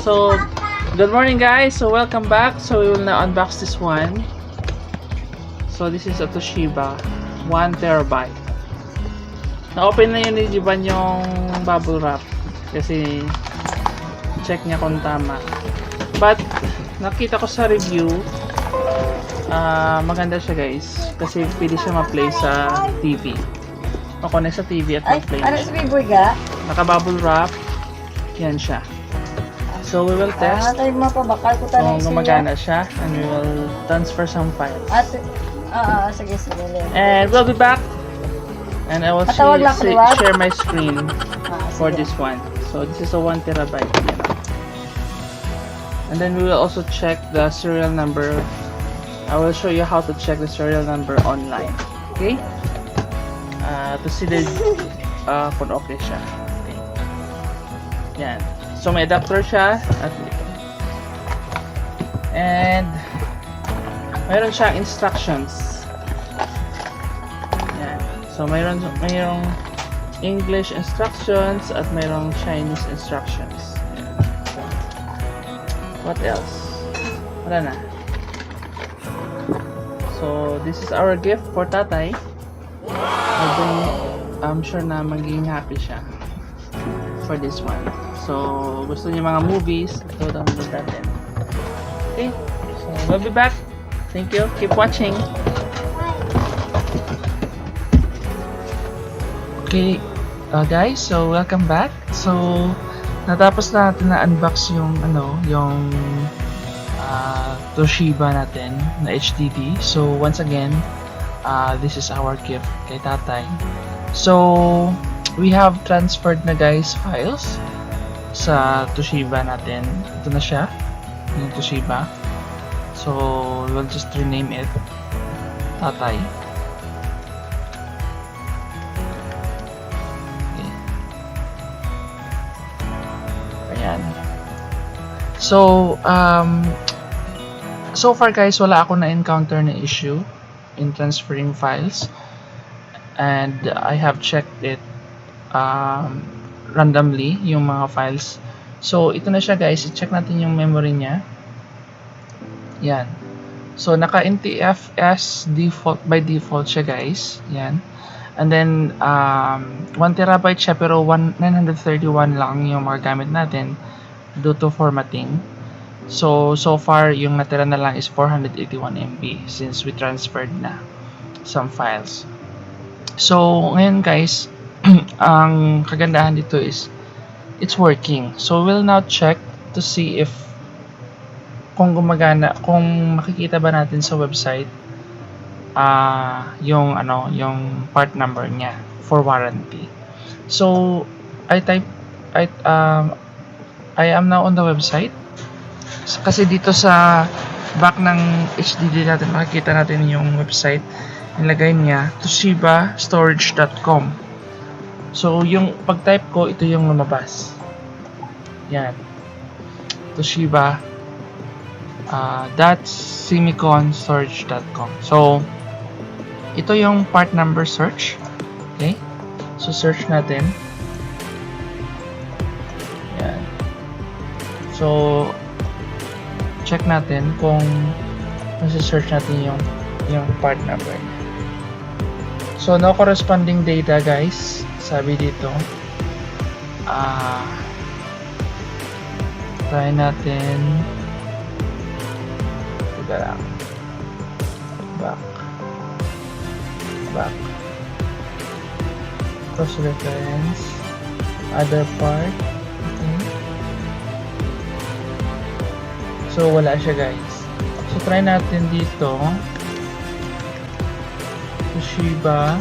So, good morning guys. So, welcome back. So, we will now unbox this one. So, this is a Toshiba 1TB. Na-open na yun ni Jiban yung bubble wrap. Kasi, check niya kung tama. But, nakita ko sa review, maganda siya guys. Kasi, pwede siya ma-play sa TV. Makonect sa TV at ma-play siya. Naka-bubble wrap. Yan siya. So, we will test kung gumagana siya and we will transfer some files. Sige. And we'll be back and I will share my screen for this one. So, this is a 1TB. And then we will also check the serial number. I will show you how to check the serial number online. Okay? To see the kung okay siya. Okay. Yan. So, may adapter siya at ito. And mayroon siyang instructions. Yan. So, mayroong English instructions at mayroong Chinese instructions. Yan. What else? Wala na. So, this is our gift for tatay. I'm sure na magiging happy siya for this one. So, gusto niyo mga movies, ito download natin. Okay, so we'll be back. Thank you. Keep watching. Okay, guys, so welcome back. So, natapos na natin na unbox yung Toshiba natin na HDD. So, once again, this is our gift kay tatay. So, we have transferred na guys files sa Toshiba natin. Ito na siya, yung Toshiba. So, we'll just rename it tatay. Okay. Ayan. So, so far guys, wala ako na-encounter na issue in transferring files. And I have checked it randomly yung mga files. So, ito na siya guys. I-check natin yung memory niya. Yan. So, naka-NTFS by default siya guys. Yan. And then, 1TB siya pero 931 lang yung magagamit natin due to formatting. So far, yung natira na lang is 481 MB since we transferred na some files. So, ngayon guys, ang kagandahan dito is it's working. So we'll now check to see if kung gumagana, kung makikita ba natin sa website yung part number niya for warranty. So I am now on the website. Kasi dito sa back ng HDD natin makikita natin yung website. Nilagay niya toshibastorage.com. So, yung pag-type ko, ito yung lumabas. Yan. Toshiba .storage.com. So, ito yung part number search. Okay? So, search natin. Yan. So, check natin kung nasa-search natin yung part number. So, no corresponding data guys. Sabi dito, try natin, teka lang, back, cross reference, other part, okay. So, wala siya guys. So, try natin dito, Toshiba,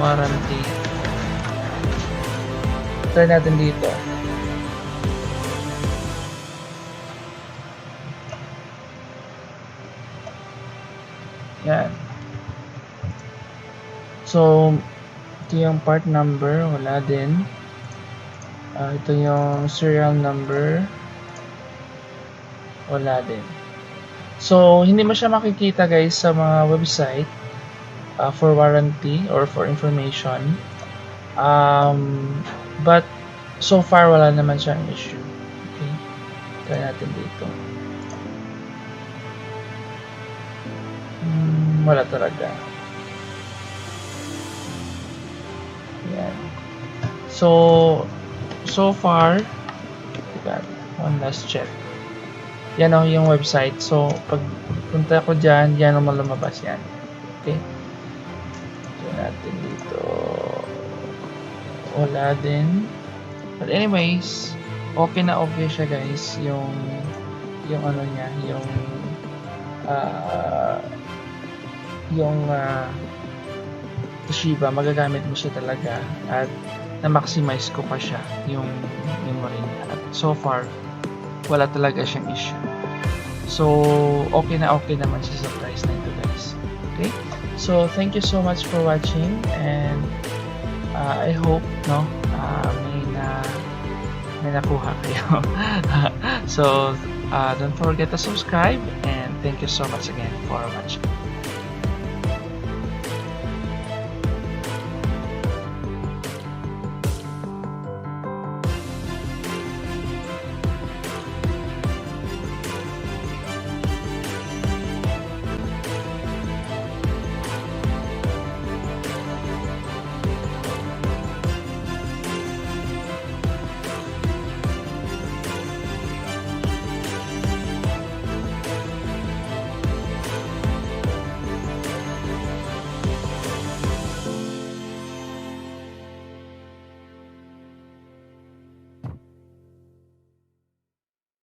warranty. Try natin dito. Yan. So, ito yung part number. Wala din. Ito yung serial number. Wala din. So, hindi mo siya makikita guys sa mga website. For warranty or for information, but So far, wala naman siyang issue. Okay? Try natin dito. Wala talaga. Yan. So far, one last check. Yan o yung website. So, pag punta ko dyan, yan ang lumabas yan. Okay? So, natin dito. Wala din. But anyways, okay na okay siya guys. Yung ano niya, yung Toshiba, magagamit mo siya talaga at na-maximize ko pa siya yung memory niya. At so far, wala talaga siyang issue. So, okay na okay naman siya sa price na ito guys. Okay? So, thank you so much for watching and I hope may nakuha kayo. So, don't forget to subscribe and thank you so much again for watching.